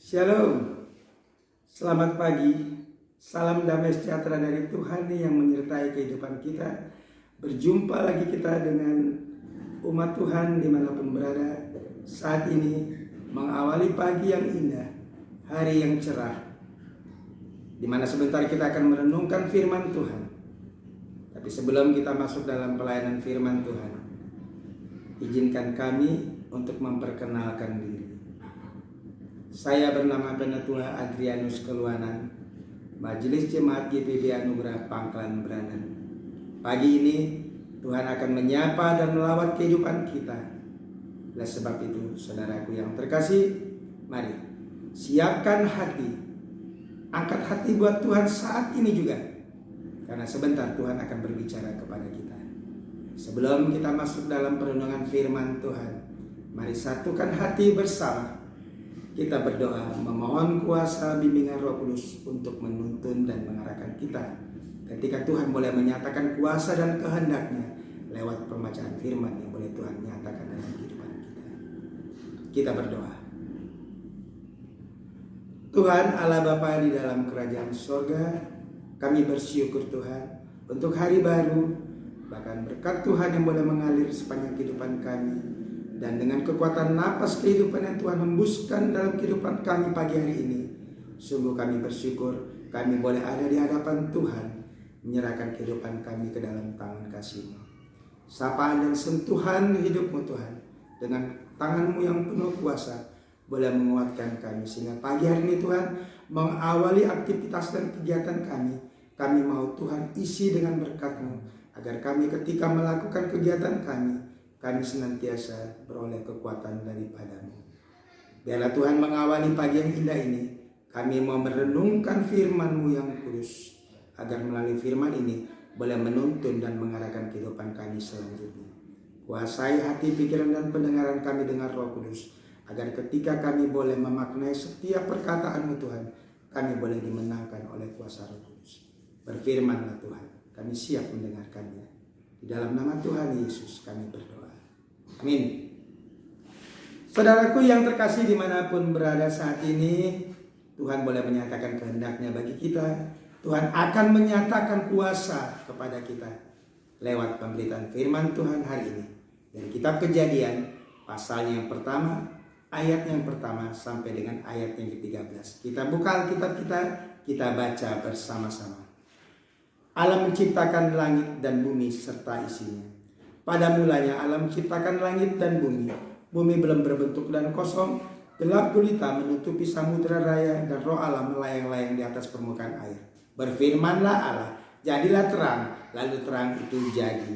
Shalom, selamat pagi, salam damai sejahtera dari Tuhan yang menyertai kehidupan kita. Berjumpa lagi kita dengan umat Tuhan dimanapun berada. Saat ini mengawali pagi yang indah, hari yang cerah, di mana sebentar kita akan merenungkan firman Tuhan. Tapi sebelum kita masuk dalam pelayanan firman Tuhan, izinkan kami untuk memperkenalkan diri. Saya bernama Penetua Adrianus Keluanan, Majelis Jemaat GPB Anugerah Pangkalan Beranan. Pagi ini Tuhan akan menyapa dan melawat kehidupan kita. Oleh sebab itu, saudaraku yang terkasih, mari siapkan hati, angkat hati buat Tuhan saat ini juga, karena sebentar Tuhan akan berbicara kepada kita. Sebelum kita masuk dalam perenungan firman Tuhan, mari satukan hati bersama. Kita berdoa memohon kuasa bimbingan Roh Kudus untuk menuntun dan mengarahkan kita ketika Tuhan boleh menyatakan kuasa dan kehendaknya lewat pembacaan firman yang boleh Tuhan nyatakan dalam kehidupan kita. Kita berdoa. Tuhan Allah Bapa di dalam kerajaan sorga, kami bersyukur Tuhan untuk hari baru, bahkan berkat Tuhan yang boleh mengalir sepanjang kehidupan kami. Dan dengan kekuatan napas kehidupan yang Tuhan hembuskan dalam kehidupan kami pagi hari ini, sungguh kami bersyukur kami boleh ada di hadapan Tuhan, menyerahkan kehidupan kami ke dalam tangan kasih-Mu. Sapaan dan sentuhan hidup-Mu Tuhan, dengan tangan-Mu yang penuh kuasa, boleh menguatkan kami. Sehingga pagi hari ini Tuhan, mengawali aktivitas dan kegiatan kami mau Tuhan isi dengan berkat-Mu, agar kami ketika melakukan kegiatan kami senantiasa beroleh kekuatan daripada-Mu. Biarlah Tuhan mengawali pagi yang indah ini, kami mau merenungkan firman-Mu yang kudus, agar melalui firman ini boleh menuntun dan mengarahkan kehidupan kami selanjutnya. Kuasai hati, pikiran, dan pendengaran kami dengan Roh Kudus, agar ketika kami boleh memaknai setiap perkataan-Mu Tuhan, kami boleh dimenangkan oleh kuasa Roh Kudus. Berfirman-Lah Tuhan, kami siap mendengarkannya. Di dalam nama Tuhan Yesus kami berdoa. Amin. Saudaraku yang terkasih dimanapun berada saat ini, Tuhan boleh menyatakan kehendaknya bagi kita. Tuhan akan menyatakan kuasa kepada kita lewat pemberitaan firman Tuhan hari ini dari kitab Kejadian pasalnya yang pertama, ayat yang pertama sampai dengan ayat yang ke-13. Kita buka Alkitab kita baca bersama-sama. Allah menciptakan langit dan bumi serta isinya. Pada mulanya Allah menciptakan langit dan bumi. Bumi belum berbentuk dan kosong. Gelap gulita menutupi samudera raya, dan roh Allah melayang-layang di atas permukaan air. Berfirmanlah Allah, jadilah terang, lalu terang itu jadi.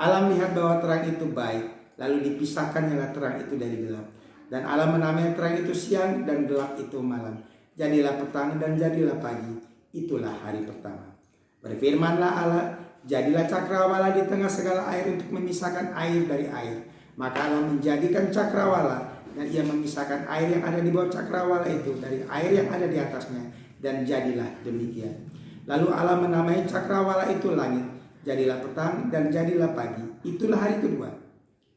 Allah melihat bahwa terang itu baik, lalu dipisahkannyalah terang itu dari gelap. Dan Allah menamai terang itu siang dan gelap itu malam. Jadilah petang dan jadilah pagi. Itulah hari pertama. Berfirmanlah Allah, jadilah cakrawala di tengah segala air untuk memisahkan air dari air. Maka Allah menjadikan cakrawala, dan ia memisahkan air yang ada di bawah cakrawala itu dari air yang ada di atasnya. Dan jadilah demikian. Lalu Allah menamai cakrawala itu langit. Jadilah petang dan jadilah pagi. Itulah hari kedua.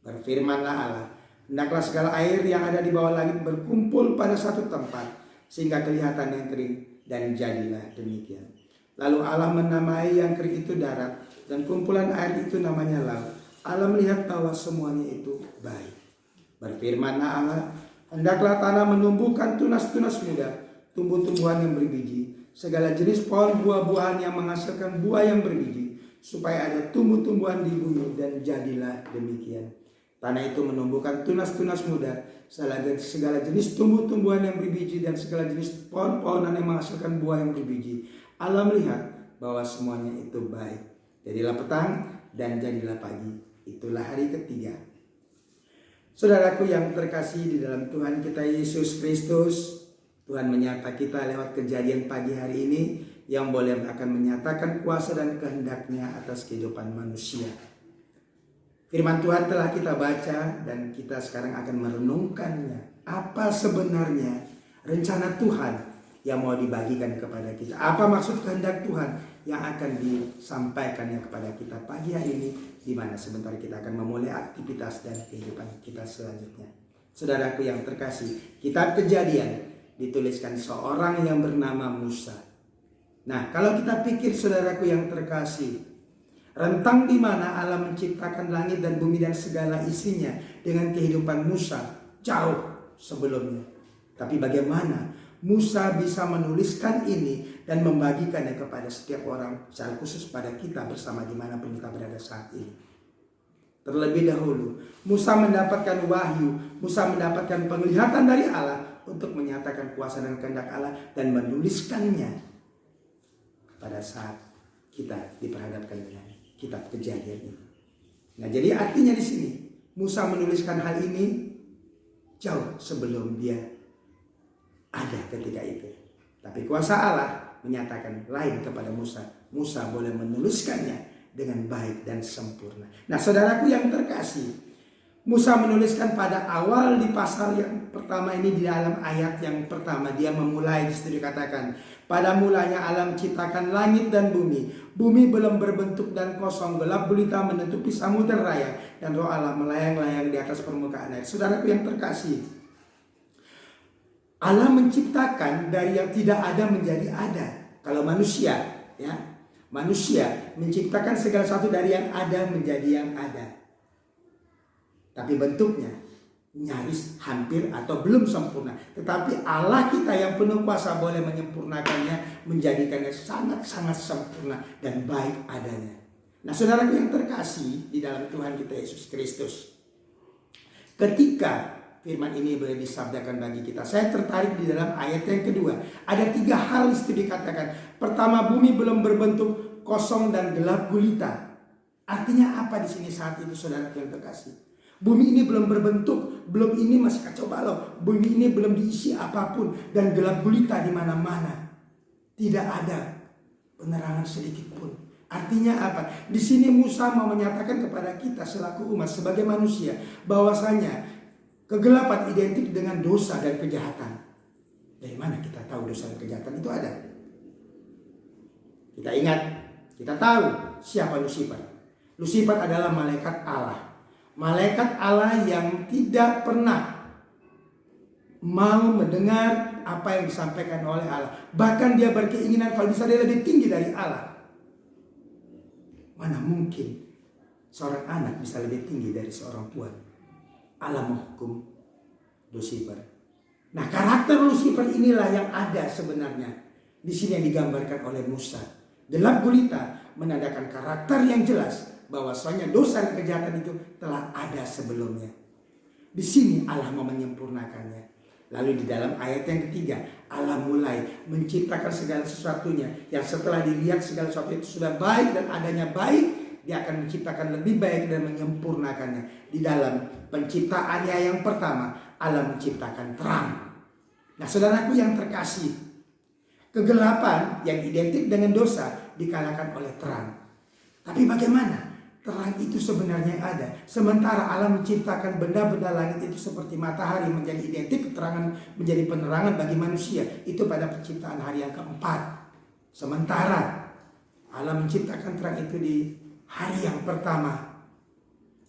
Berfirmanlah Allah, hendaklah segala air yang ada di bawah langit berkumpul pada satu tempat, sehingga kelihatan yang kering. Dan jadilah demikian. Lalu Allah menamai yang kering itu darat, dan kumpulan air itu namanya laut. Allah melihat bahwa semuanya itu baik. Berfirmanlah Allah, hendaklah tanah menumbuhkan tunas-tunas muda, tumbuh-tumbuhan yang berbiji, segala jenis pohon buah-buahan yang menghasilkan buah yang berbiji, supaya ada tumbuh-tumbuhan di bumi, dan jadilah demikian. Tanah itu menumbuhkan tunas-tunas muda, segala jenis tumbuh-tumbuhan yang berbiji, dan segala jenis pohon-pohonan yang menghasilkan buah yang berbiji. Allah melihat bahwa semuanya itu baik. Jadilah petang dan jadilah pagi. Itulah hari ketiga. Saudaraku yang terkasih di dalam Tuhan kita Yesus Kristus, Tuhan menyapa kita lewat kejadian pagi hari ini yang boleh akan menyatakan kuasa dan kehendaknya atas kehidupan manusia. Firman Tuhan telah kita baca dan kita sekarang akan merenungkannya. Apa sebenarnya rencana Tuhan yang mau dibagikan kepada kita? Apa maksud kehendak Tuhan yang akan disampaikannya kepada kita pagi hari ini, di mana sebentar kita akan memulai aktivitas dan kehidupan kita selanjutnya. Saudaraku yang terkasih, kitab Kejadian dituliskan seorang yang bernama Musa. Nah, kalau kita pikir saudaraku yang terkasih, rentang di mana Allah menciptakan langit dan bumi dan segala isinya dengan kehidupan Musa jauh sebelumnya. Tapi bagaimana Musa bisa menuliskan ini dan membagikannya kepada setiap orang, secara khusus pada kita bersama dimanapun kita berada saat ini. Terlebih dahulu, Musa mendapatkan wahyu, Musa mendapatkan penglihatan dari Allah untuk menyatakan kuasa dan kehendak Allah dan menuliskannya pada saat kita diperhadapkan dengan kitab Kejadian ini. Nah, jadi artinya di sini Musa menuliskan hal ini jauh sebelum dia ada ketika itu. Tapi kuasa Allah menyatakan lain kepada Musa. Musa boleh menuliskannya dengan baik dan sempurna. Nah, saudaraku yang terkasih, Musa menuliskan pada awal di pasal yang pertama ini, di dalam ayat yang pertama dia memulai, di situ dikatakan, pada mulanya Allah menciptakan langit dan bumi. Bumi belum berbentuk dan kosong, gelap gulita menutupi samudera raya, dan roh Allah melayang-layang di atas permukaan air. Saudaraku yang terkasih, Allah menciptakan dari yang tidak ada menjadi ada. Kalau manusia, ya, manusia menciptakan segala sesuatu dari yang ada menjadi yang ada. Tapi bentuknya nyaris hampir atau belum sempurna. Tetapi Allah kita yang penuh kuasa boleh menyempurnakannya, menjadikannya sangat-sangat sempurna dan baik adanya. Nah, saudaraku yang terkasih di dalam Tuhan kita Yesus Kristus, ketika firman ini boleh disabdakan bagi kita, saya tertarik di dalam ayat yang kedua. Ada 3 hal itu dikatakan. Pertama, bumi belum berbentuk, kosong dan gelap gulita. Artinya apa di sini saat itu, saudara yang terkasih? Bumi ini belum berbentuk, belum ini masih kacau balau. Bumi ini belum diisi apapun dan gelap gulita di mana-mana. Tidak ada penerangan sedikit pun. Artinya apa? Di sini Musa mau menyatakan kepada kita selaku umat sebagai manusia bahwasanya kegelapan identik dengan dosa dan kejahatan. Dari mana kita tahu dosa dan kejahatan itu ada? Kita ingat, kita tahu siapa Lucifer. Lucifer adalah malaikat Allah. Malaikat Allah yang tidak pernah mau mendengar apa yang disampaikan oleh Allah. Bahkan dia berkeinginan kalau bisa dia lebih tinggi dari Allah. Mana mungkin seorang anak bisa lebih tinggi dari seorang tuan? Allah menghukum Lucifer. Nah, karakter Lucifer inilah yang ada sebenarnya. Di sini yang digambarkan oleh Musa. Gelap gulita menandakan karakter yang jelas bahwasanya dosa dan kejahatan itu telah ada sebelumnya. Di sini Allah mau menyempurnakannya. Lalu di dalam ayat yang ketiga, Allah mulai menciptakan segala sesuatunya. Yang setelah dilihat segala sesuatu itu sudah baik dan adanya baik, dia akan menciptakan lebih baik dan menyempurnakannya. Di dalam penciptaannya yang pertama, Allah menciptakan terang. Nah, saudaraku yang terkasih, kegelapan yang identik dengan dosa dikalahkan oleh terang. Tapi bagaimana? Terang itu sebenarnya ada. Sementara Allah menciptakan benda-benda langit itu seperti matahari menjadi identik keterangan, menjadi penerangan bagi manusia. Itu pada penciptaan hari yang keempat. Sementara Allah menciptakan terang itu di hari yang pertama.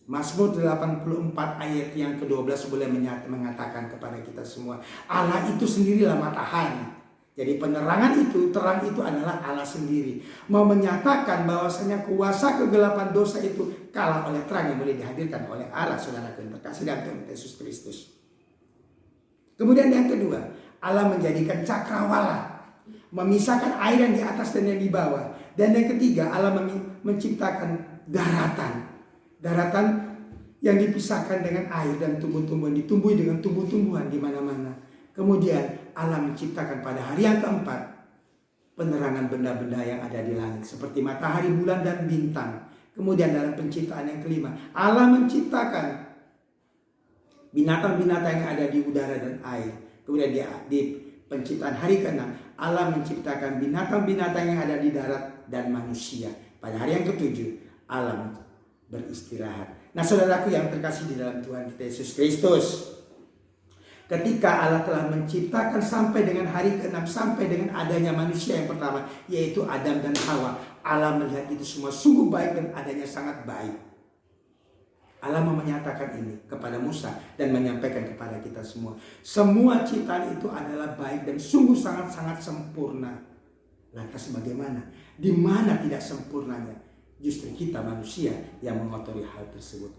Mazmur 84 ayat yang ke-12 boleh mengatakan kepada kita semua, Allah itu sendirilah matahari. Jadi penerangan itu, terang itu adalah Allah sendiri. Mau menyatakan bahwasanya kuasa kegelapan dosa itu kalah oleh terang yang boleh dihadirkan oleh Allah, saudara yang terkasih dan Tuhan Yesus Kristus. Kemudian yang kedua, Allah menjadikan cakrawala, memisahkan air yang di atas dan yang di bawah. Dan yang ketiga, Allah menciptakan daratan. Daratan yang dipisahkan dengan air dan tumbuh-tumbuhan, ditumbuhi dengan tumbuh-tumbuhan di mana-mana. Kemudian Allah menciptakan pada hari yang keempat penerangan benda-benda yang ada di langit seperti matahari, bulan dan bintang. Kemudian dalam penciptaan yang kelima, Allah menciptakan binatang-binatang yang ada di udara dan air. Kemudian di penciptaan hari ke-6, Allah menciptakan binatang-binatang yang ada di darat dan manusia. Pada hari yang ke-7, Allah beristirahat. Nah, saudaraku yang terkasih di dalam Tuhan kita Yesus Kristus, ketika Allah telah menciptakan sampai dengan hari ke-6, sampai dengan adanya manusia yang pertama, yaitu Adam dan Hawa, Allah melihat itu semua sungguh baik dan adanya sangat baik. Allah mau menyatakan ini kepada Musa dan menyampaikan kepada kita semua. Semua ciptaan itu adalah baik dan sungguh sangat-sangat sempurna. Lantas bagaimana? Di mana tidak sempurnanya? Justru kita manusia yang mengotori hal tersebut.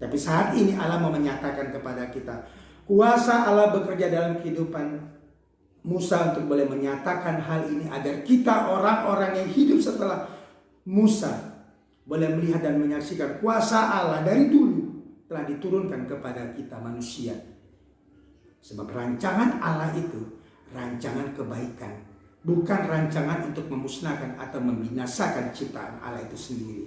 Tapi saat ini Allah mau menyatakan kepada kita, kuasa Allah bekerja dalam kehidupan Musa untuk boleh menyatakan hal ini agar kita orang-orang yang hidup setelah Musa boleh melihat dan menyaksikan kuasa Allah dari dulu telah diturunkan kepada kita manusia. Sebab rancangan Allah itu rancangan kebaikan, bukan rancangan untuk memusnahkan atau membinasakan ciptaan Allah itu sendiri.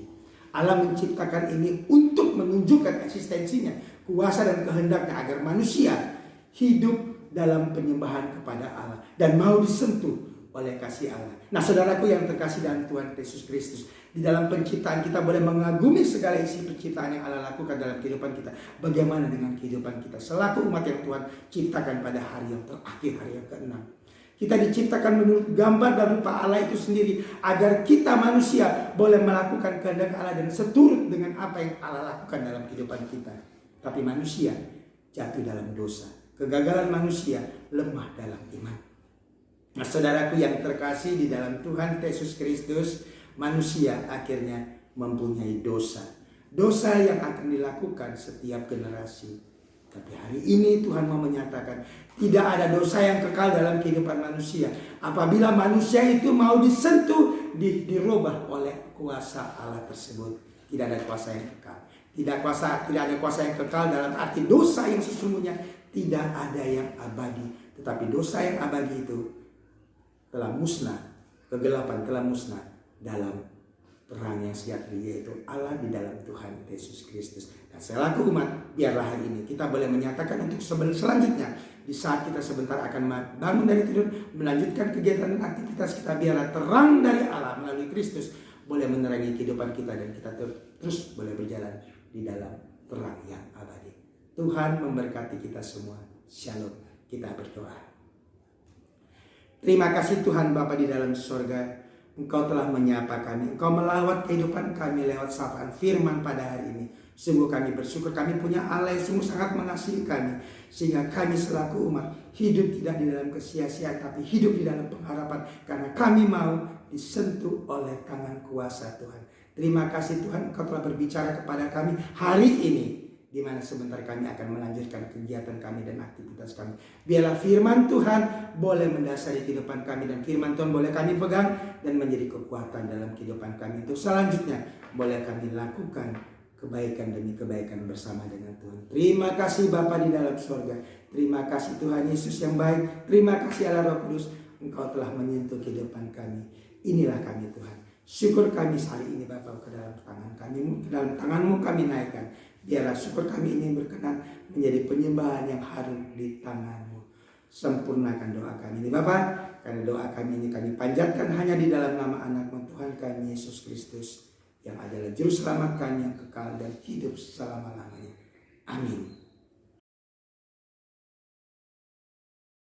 Allah menciptakan ini untuk menunjukkan eksistensinya, kuasa dan kehendaknya agar manusia hidup dalam penyembahan kepada Allah dan mau disentuh oleh kasih Allah. Nah, saudaraku yang terkasih dalam Tuhan Yesus Kristus, di dalam penciptaan kita boleh mengagumi segala isi penciptaan yang Allah lakukan dalam kehidupan kita. Bagaimana dengan kehidupan kita selaku umat yang Tuhan ciptakan pada hari yang terakhir, hari yang ke-6. Kita diciptakan menurut gambar dan rupa Allah itu sendiri agar kita manusia boleh melakukan kehendak Allah dan seturut dengan apa yang Allah lakukan dalam kehidupan kita. Tapi manusia jatuh dalam dosa. Kegagalan manusia lemah dalam iman. Nah, saudaraku yang terkasih di dalam Tuhan Yesus Kristus, manusia akhirnya mempunyai dosa. Dosa yang akan dilakukan setiap generasi. Tapi hari ini Tuhan mau menyatakan tidak ada dosa yang kekal dalam kehidupan manusia. Apabila manusia itu mau disentuh, dirubah oleh kuasa Allah tersebut. Tidak ada kuasa yang kekal. Tidak ada kuasa yang kekal dalam arti dosa yang sesungguhnya tidak ada yang abadi. Tetapi dosa yang abadi itu telah musnah, kegelapan telah musnah dalam terang yang sejati, yaitu Allah di dalam Tuhan Yesus Kristus. Dan selaku umat, biarlah hari ini kita boleh menyatakan untuk selanjutnya, di saat kita sebentar akan bangun dari tidur, melanjutkan kegiatan dan aktivitas kita, biarlah terang dari Allah melalui Kristus boleh menerangi kehidupan kita dan kita terus boleh berjalan di dalam terang yang abadi. Tuhan memberkati kita semua. Shalom. Kita berdoa. Terima kasih Tuhan Bapa di dalam sorga. Engkau telah menyapa kami. Engkau melawat kehidupan kami lewat sapaan firman pada hari ini. Sungguh kami bersyukur kami punya Allah yang sungguh sangat mengasihi kami. Sehingga kami selaku umat hidup tidak di dalam kesia-siaan, tapi hidup di dalam pengharapan. Karena kami mau disentuh oleh tangan kuasa Tuhan. Terima kasih Tuhan, Engkau telah berbicara kepada kami hari ini, di mana sebentar kami akan melanjutkan kegiatan kami dan aktivitas kami. Biarlah firman Tuhan boleh mendasari kehidupan kami dan firman Tuhan boleh kami pegang dan menjadi kekuatan dalam kehidupan kami. Untuk selanjutnya boleh kami lakukan kebaikan demi kebaikan bersama dengan Tuhan. Terima kasih Bapa di dalam surga. Terima kasih Tuhan Yesus yang baik. Terima kasih Allah Roh Kudus. Engkau telah menyentuh kehidupan kami. Inilah kami Tuhan. Syukur kami hari ini Bapa ke dalam tangan kami, ke dalam tangan-Mu kami naikkan. Biarlah syukur kami ini berkenan menjadi penyembahan yang harum di tangan-Mu. Sempurnakan doa kami ini Bapa, karena doa kami ini kami panjatkan hanya di dalam nama anak-Mu Tuhan kami Yesus Kristus, yang adalah juru selamat kami yang kekal dan hidup selama-lamanya. Amin.